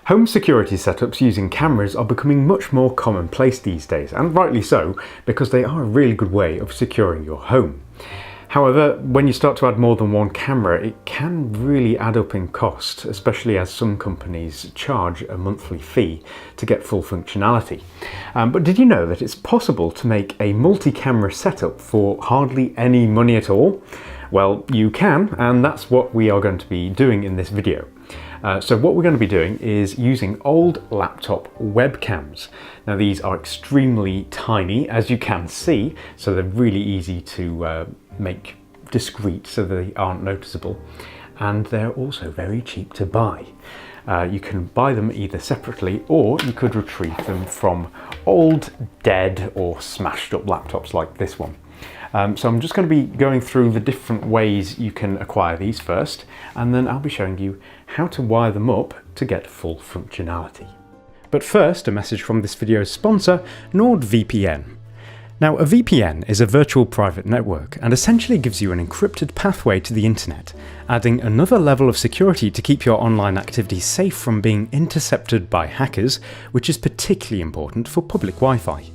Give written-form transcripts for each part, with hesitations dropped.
Home security setups using cameras are becoming much more commonplace these days, and rightly so, because they are a really good way of securing your home. However, when you start to add more than one camera, it can really add up in cost, especially as some companies charge a monthly fee to get full functionality. But did you know that it's possible to make a multi-camera setup for hardly any money at all? Well, you can, and that's what we are going to be doing in this video. So what we're going to be doing is using old laptop webcams. Now these are extremely tiny, as you can see, so they're really easy to make discreet so they aren't noticeable, and they're also very cheap to buy. You can buy them either separately, or you could retrieve them from old, dead or smashed up laptops like this one. So I'm just going to be going through the different ways you can acquire these first, and then I'll be showing you how to wire them up to get full functionality. But first, a message from this video's sponsor, NordVPN. Now, a VPN is a virtual private network and essentially gives you an encrypted pathway to the internet, adding another level of security to keep your online activities safe from being intercepted by hackers, which is particularly important for public Wi-Fi.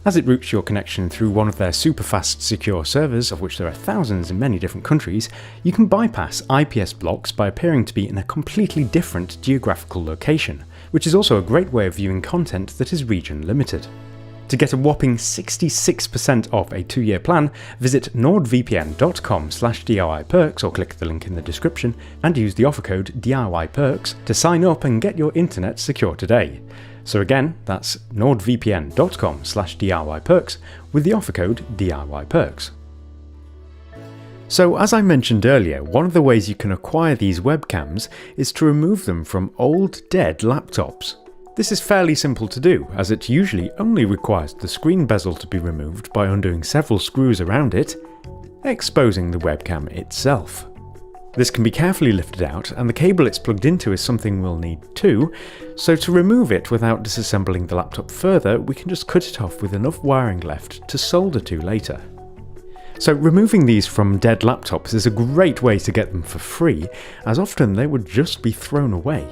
As it routes your connection through one of their super fast secure servers, of which there are thousands in many different countries, you can bypass IPS blocks by appearing to be in a completely different geographical location, which is also a great way of viewing content that is region limited. To get a whopping 66% off a 2-year plan, visit nordvpn.com/DIYperks or click the link in the description and use the offer code DIYperks to sign up and get your internet secure today. So again, that's nordvpn.com/DIYperks with the offer code DIYperks. So as I mentioned earlier, one of the ways you can acquire these webcams is to remove them from old, dead laptops. This is fairly simple to do, as it usually only requires the screen bezel to be removed by undoing several screws around it, exposing the webcam itself. This can be carefully lifted out, and the cable it's plugged into is something we'll need too, so to remove it without disassembling the laptop further, we can just cut it off with enough wiring left to solder to later. So removing these from dead laptops is a great way to get them for free, as often they would just be thrown away.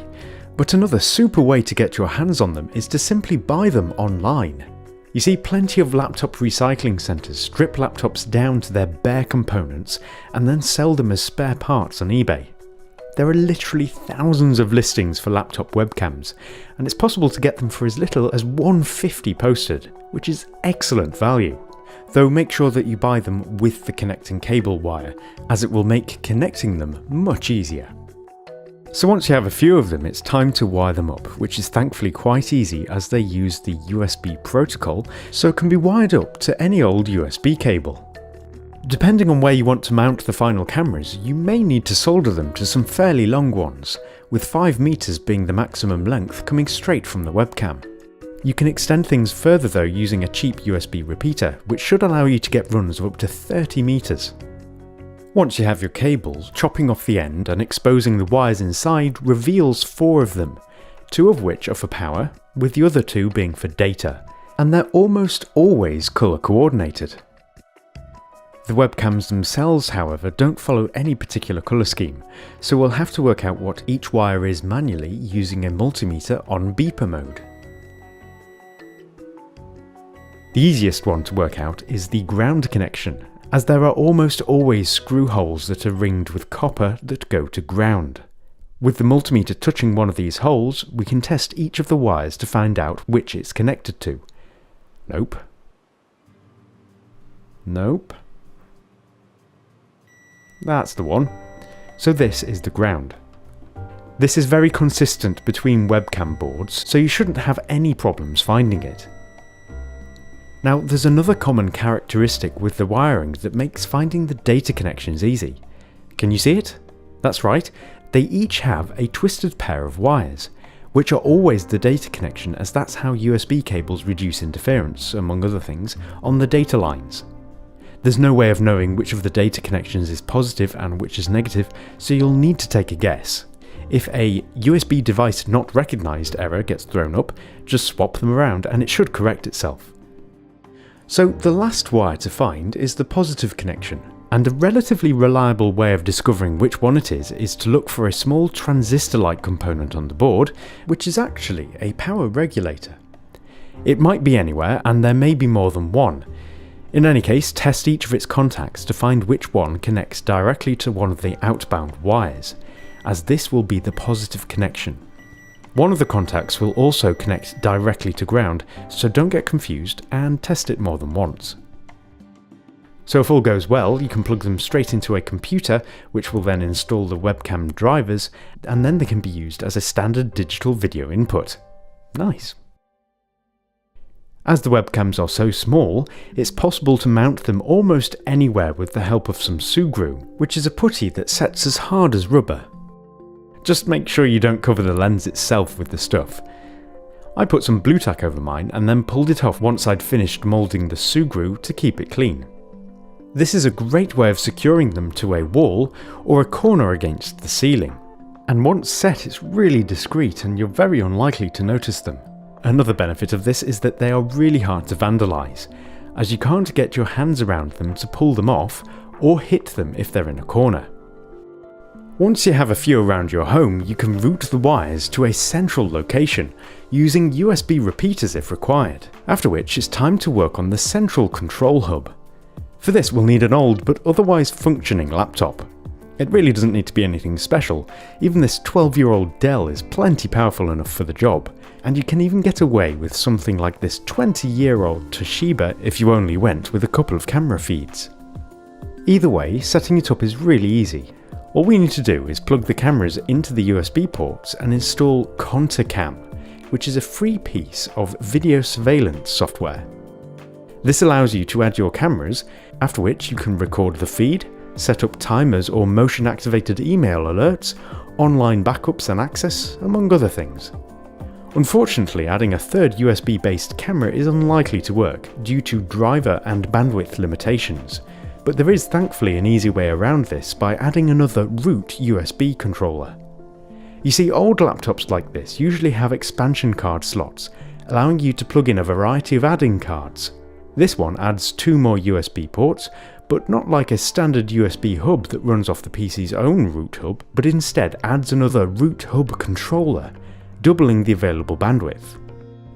But another super way to get your hands on them is to simply buy them online. You see, plenty of laptop recycling centres strip laptops down to their bare components and then sell them as spare parts on eBay. There are literally thousands of listings for laptop webcams, and it's possible to get them for as little as $150 posted, which is excellent value. Though make sure that you buy them with the connecting cable wire, as it will make connecting them much easier. So once you have a few of them, it's time to wire them up, which is thankfully quite easy as they use the USB protocol, so it can be wired up to any old USB cable. Depending on where you want to mount the final cameras, you may need to solder them to some fairly long ones, with 5 meters being the maximum length coming straight from the webcam. You can extend things further though using a cheap USB repeater, which should allow you to get runs of up to 30 meters. Once you have your cables, chopping off the end and exposing the wires inside reveals 4 of them, 2 of which are for power, with the other 2 being for data, and they're almost always colour coordinated. The webcams themselves, however, don't follow any particular colour scheme, so we'll have to work out what each wire is manually using a multimeter on beeper mode. The easiest one to work out is the ground connection, as there are almost always screw holes that are ringed with copper that go to ground. With the multimeter touching one of these holes, we can test each of the wires to find out which it's connected to. Nope. Nope. That's the one. So this is the ground. This is very consistent between webcam boards, so you shouldn't have any problems finding it. Now, there's another common characteristic with the wiring that makes finding the data connections easy. Can you see it? That's right, they each have a twisted pair of wires, which are always the data connection, as that's how USB cables reduce interference, among other things, on the data lines. There's no way of knowing which of the data connections is positive and which is negative, so you'll need to take a guess. If a USB device not recognised error gets thrown up, just swap them around and it should correct itself. So the last wire to find is the positive connection, And a relatively reliable way of discovering which one it is to look for a small transistor-like component on the board, which is actually a power regulator. It might be anywhere, and there may be more than one. In any case, test each of its contacts to find which one connects directly to one of the outbound wires, as this will be the positive connection. One of the contacts will also connect directly to ground, so don't get confused and test it more than once. So if all goes well, you can plug them straight into a computer, which will then install the webcam drivers, and then they can be used as a standard digital video input. Nice. As the webcams are so small, it's possible to mount them almost anywhere with the help of some sugru, which is a putty that sets as hard as rubber. Just make sure you don't cover the lens itself with the stuff. I put some blue tack over mine and then pulled it off once I'd finished moulding the sugru to keep it clean. This is a great way of securing them to a wall or a corner against the ceiling. And once set, it's really discreet and you're very unlikely to notice them. Another benefit of this is that they are really hard to vandalise, as you can't get your hands around them to pull them off or hit them if they're in a corner. Once you have a few around your home, you can route the wires to a central location, using USB repeaters if required, after which it's time to work on the central control hub. For this we'll need an old but otherwise functioning laptop. It really doesn't need to be anything special, even this 12-year-old Dell is plenty powerful enough for the job, and you can even get away with something like this 20-year-old Toshiba if you only went with a couple of camera feeds. Either way, setting it up is really easy. All we need to do is plug the cameras into the USB ports and install ContaCam, which is a free piece of video surveillance software. This allows you to add your cameras, after which you can record the feed, set up timers or motion-activated email alerts, online backups and access, among other things. Unfortunately, adding a third USB-based camera is unlikely to work due to driver and bandwidth limitations, but there is thankfully an easy way around this by adding another root USB controller. You see, old laptops like this usually have expansion card slots, allowing you to plug in a variety of add-in cards. This one adds 2 more USB ports, but not like a standard USB hub that runs off the PC's own root hub, but instead adds another root hub controller, doubling the available bandwidth.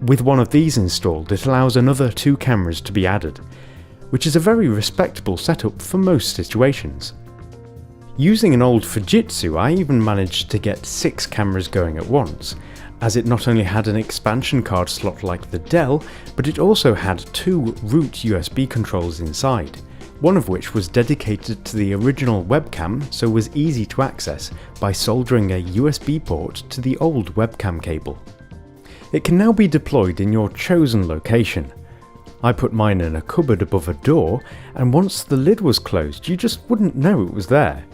With one of these installed, it allows another 2 cameras to be added, which is a very respectable setup for most situations. Using an old Fujitsu, I even managed to get 6 cameras going at once, as it not only had an expansion card slot like the Dell, but it also had 2 root USB controls inside, one of which was dedicated to the original webcam, so was easy to access by soldering a USB port to the old webcam cable. It can now be deployed in your chosen location. I put mine in a cupboard above a door, and once the lid was closed you just wouldn't know it was there.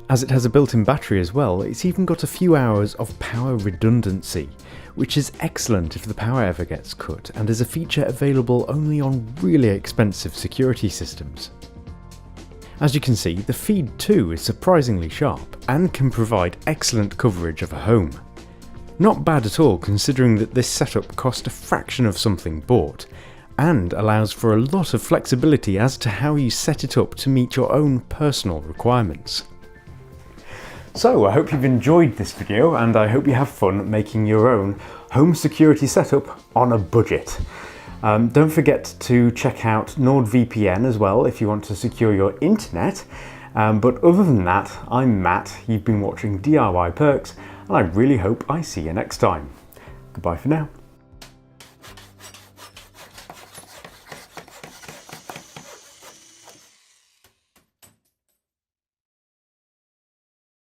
As it has a built-in battery as well, it's even got a few hours of power redundancy, which is excellent if the power ever gets cut, and is a feature available only on really expensive security systems. As you can see, the feed too is surprisingly sharp, and can provide excellent coverage of a home. Not bad at all considering that this setup cost a fraction of something bought, and allows for a lot of flexibility as to how you set it up to meet your own personal requirements. So I hope you've enjoyed this video, and I hope you have fun making your own home security setup on a budget. Don't forget to check out NordVPN as well if you want to secure your internet. But other than that, I'm Matt, you've been watching DIY Perks, and I really hope I see you next time. Goodbye for now.